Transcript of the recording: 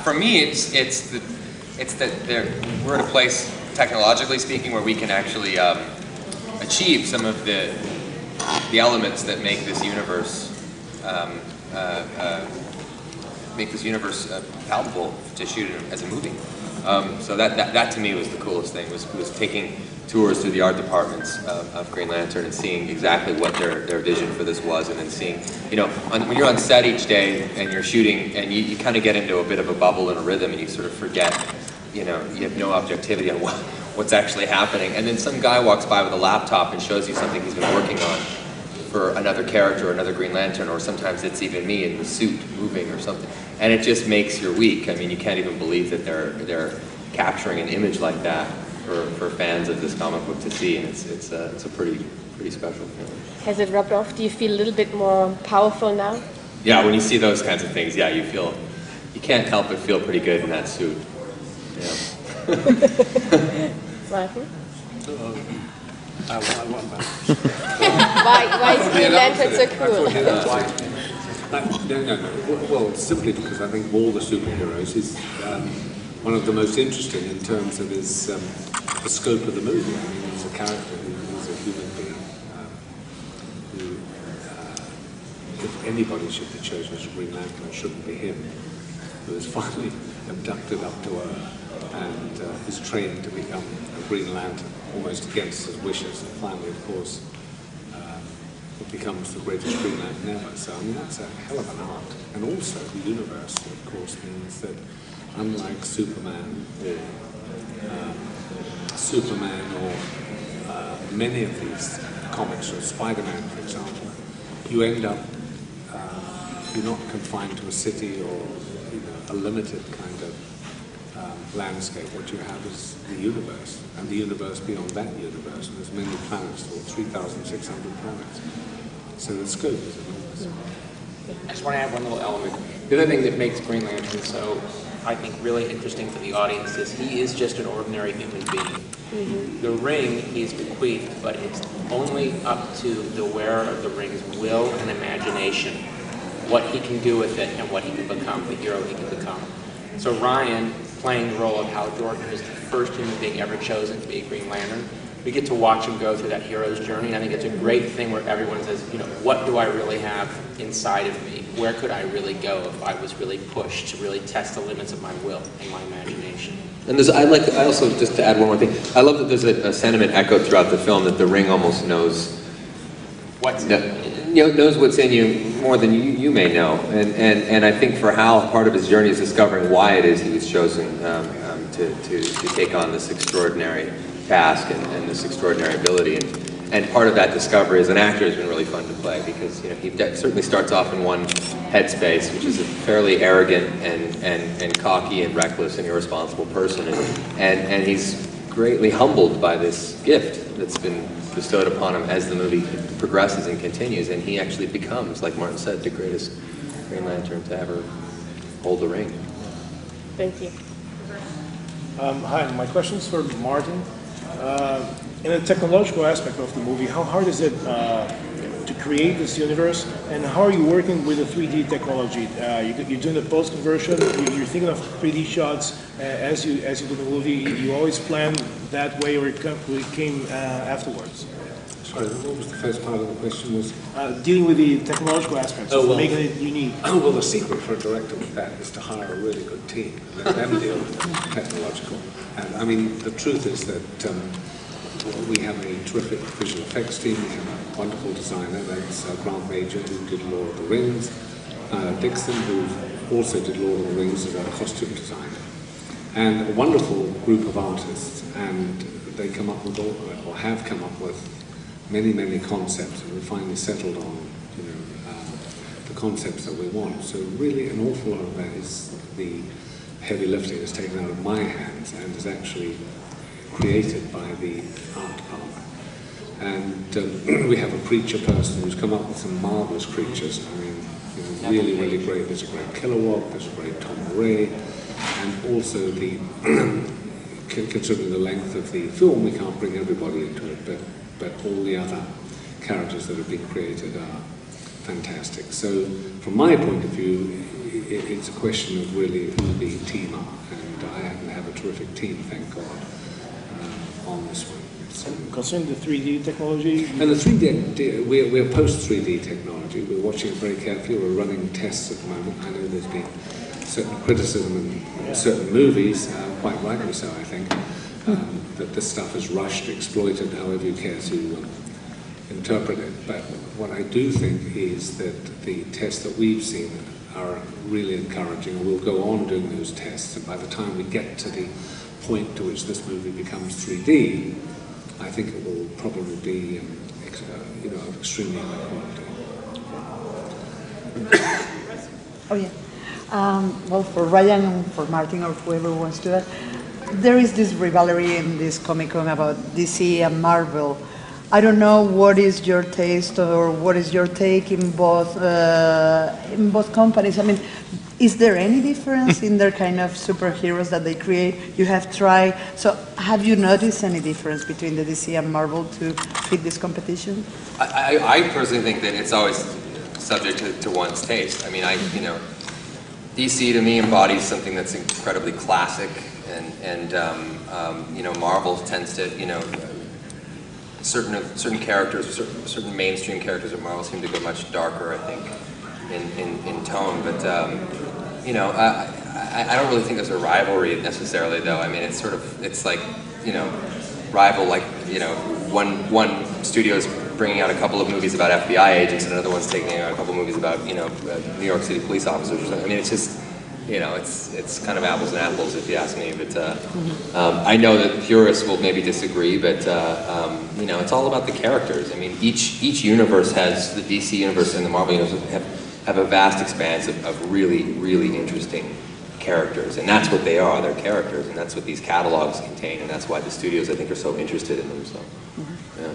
For me, it's that we're at a place, technologically speaking, where we can actually achieve some of the elements that make this universe palatable to shoot as a movie. So that to me was the coolest thing, was taking tours through the art departments of Green Lantern and seeing exactly what their vision for this was, and then seeing, when you're on set each day and you're shooting, and you kind of get into a bit of a bubble and a rhythm, and you sort of forget, you have no objectivity on what's actually happening, and then some guy walks by with a laptop and shows you something he's been working on for another character or another Green Lantern, or sometimes it's even me in the suit moving or something, and it just makes your week. I mean, you can't even believe that they're capturing an image like that for fans of this comic book to see, and it's a pretty special feeling. Has it rubbed off? Do you feel a little bit more powerful now? Yeah, when you see those kinds of things, yeah, you can't help but feel pretty good in that suit. Yeah. Martin? Why is Green Lantern so cool? No. Well, simply because I think of all the superheroes, he's one of the most interesting in terms of his the scope of the movie. I mean, he's a character who's a human being who, if anybody should be chosen as a Green Lantern, it shouldn't be him, who is finally abducted up to Earth and is trained to become a Green Lantern, almost against his wishes, and finally, of course, becomes the greatest Green Lantern ever. So, I mean, that's a hell of an art. And also, the universe, of course, means that unlike Superman or many of these comics, or Spider-Man, for example, you end up, you're not confined to a city or a limited kind of landscape. What you have is the universe, and the universe beyond that universe, and there's many planets, or 3,600 planets. So the scope is enormous. I just want to add one little element. The other thing that makes Green Lantern so, I think, really interesting for the audience is he is just an ordinary human being. Mm-hmm. The ring he's bequeathed, but it's only up to the wearer of the ring's will and imagination what he can do with it and what he can become, the hero he can become. So Ryan, playing the role of Hal Jordan, is the first human being ever chosen to be a Green Lantern. We get to watch him go through that hero's journey, and I think it's a great thing where everyone says, what do I really have inside of me? Where could I really go if I was really pushed to really test the limits of my will and my imagination? And I also, just to add one more thing, I love that there's a sentiment echoed throughout the film that the ring almost knows knows what's in you more than you may know. And I think for Hal, part of his journey is discovering why it is he was chosen to take on this extraordinary task and this extraordinary ability. And part of that discovery as an actor has been really fun to play, because he certainly starts off in one headspace, which is a fairly arrogant and cocky and reckless and irresponsible person, and he's greatly humbled by this gift that's been bestowed upon him as the movie progresses and continues, and he actually becomes, like Martin said, the greatest Green Lantern to ever hold the ring. Thank you. Hi, my question's for Martin. In a technological aspect of the movie, how hard is it to create this universe, and how are you working with the 3D technology? You're doing the post-conversion, you're thinking of 3D shots as you do the movie. You always plan that way, or it came afterwards? Sorry, what was the first part of the question? Was dealing with the technological aspects, making it unique. Well, the secret for a director with that is to hire a really good team and let them deal with the technological. And I mean, the truth is that we have a terrific visual effects team. We have a wonderful designer, that's Grant Major, who did Lord of the Rings, Dixon, who also did Lord of the Rings as our costume designer, and a wonderful group of artists. And they come up with or have come up with many concepts, and we finally settled on the concepts that we want. So really, an awful lot of that is the heavy lifting is taken out of my hands and is actually created by the art department. And we have a creature person who's come up with some marvelous creatures. I mean, really great. There's a great Kilowog, there's a great Tom Ray, and also the considering the length of the film, we can't bring everybody into it, but all the other characters that have been created are fantastic. So from my point of view, it's a question of really who the team are, and I happen to have a terrific team, thank God, on this one. So, Concerning the 3D technology, and the 3D, we're post 3D technology. We're watching it very carefully. We're running tests at the moment. I know there's been certain criticism in certain movies, quite rightly so, I think, that this stuff is rushed, exploited, however you care to interpret it. But what I do think is that the tests that we've seen are really encouraging, and we'll go on doing those tests. And by the time we get to the point to which this movie becomes 3D, I think it will probably be, of extremely high quality. Oh yeah. Well, for Ryan and for Martin or whoever wants to add, there is this rivalry in this Comic-Con about DC and Marvel. I don't know what is your taste or what is your take in both companies. I mean, is there any difference in their kind of superheroes that they create? You have tried. So have you noticed any difference between the DC and Marvel to fit this competition? I personally think that it's always subject to one's taste. I mean, DC to me embodies something that's incredibly classic, and Marvel tends to, certain characters, certain mainstream characters of Marvel seem to go much darker, I think, in tone. But I don't really think there's a rivalry necessarily, though. I mean, it's like, rival, like, one studio's bringing out a couple of movies about FBI agents and another one's taking out a couple of movies about, New York City police officers or something. I mean, it's just, it's kind of apples and apples, if you ask me. But I know that purists will maybe disagree, but it's all about the characters. I mean, each universe has, the DC universe and the Marvel universe have a vast expanse of really, really interesting characters, and that's what they are. They're characters, and that's what these catalogs contain, and that's why the studios, I think, are so interested in them. So, yeah.